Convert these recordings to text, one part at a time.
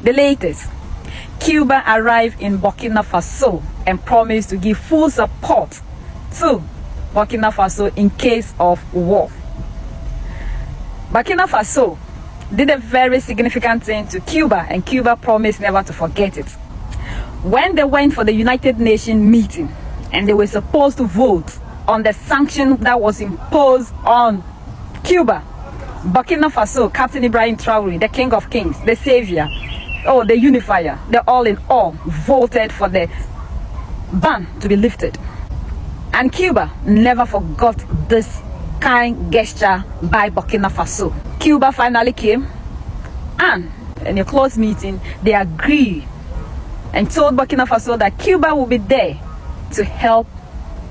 The latest, Cuba arrived in Burkina Faso and promised to give full support to Burkina Faso in case of war. Burkina Faso did a very significant thing to Cuba, and Cuba promised never to forget it. When they went for the United Nations meeting and they were supposed to vote on the sanction that was imposed on Cuba, Burkina Faso, Captain Ibrahim Traoré, the King of Kings, the Savior, the unifier, the all in all, voted for the ban to be lifted. And Cuba never forgot this kind gesture by Burkina Faso. Cuba finally came, and in a close meeting, they agreed and told Burkina Faso that Cuba will be there to help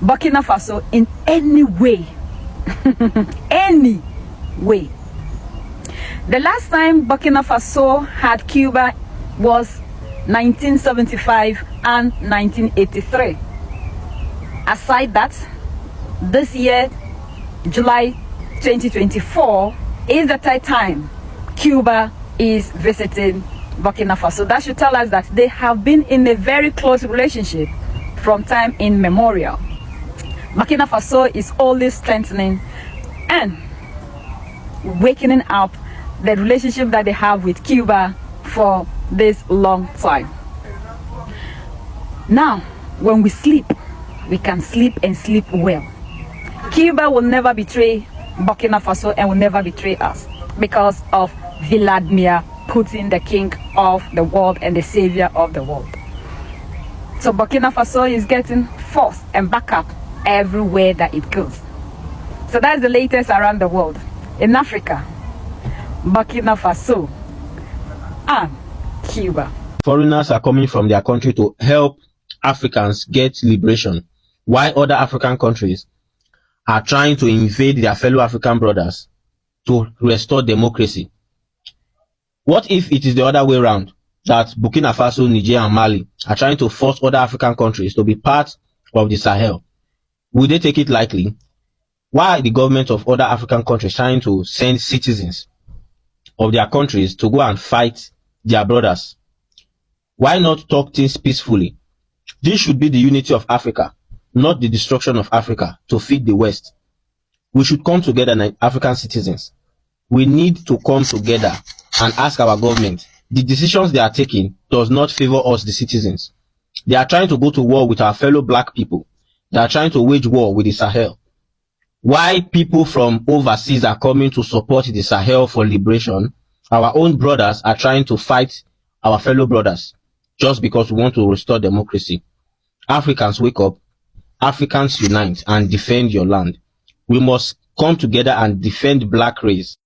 Burkina Faso in any way. Any way. The last time Burkina Faso had Cuba was 1975 and 1983. Aside that, this year, July 2024, is the third time Cuba is visiting Burkina Faso. That should tell us that they have been in a very close relationship from time immemorial. Burkina Faso is always strengthening and wakening up the relationship that they have with Cuba for this long time. Now, when we sleep, we can sleep and sleep well. Cuba will never betray Burkina Faso and will never betray us because of Vladimir Putin, the king of the world and the savior of the world. So Burkina Faso is getting force and backup everywhere that it goes. So that's the latest around the world. In Africa, Burkina Faso and Cuba. Foreigners are coming from their country to help Africans get liberation, while other African countries are trying to invade their fellow African brothers to restore democracy. What if it is the other way around, that Burkina Faso, Niger and Mali are trying to force other African countries to be part of the Sahel? Will they take it lightly? Why are the government of other African countries trying to send citizens of their countries to go and fight their brothers? Why not talk things peacefully? This should be the unity of Africa, not the destruction of Africa to feed the West. We should come together, African citizens. We need to come together and ask our government. The decisions they are taking does not favor us, the citizens. They are trying to go to war with our fellow black people. They are trying to wage war with the Sahel. Why people from overseas are coming to support the Sahel for liberation, our own brothers are trying to fight our fellow brothers just because we want to restore democracy. Africans, wake up. Africans, unite and defend your land. We must come together and defend black race.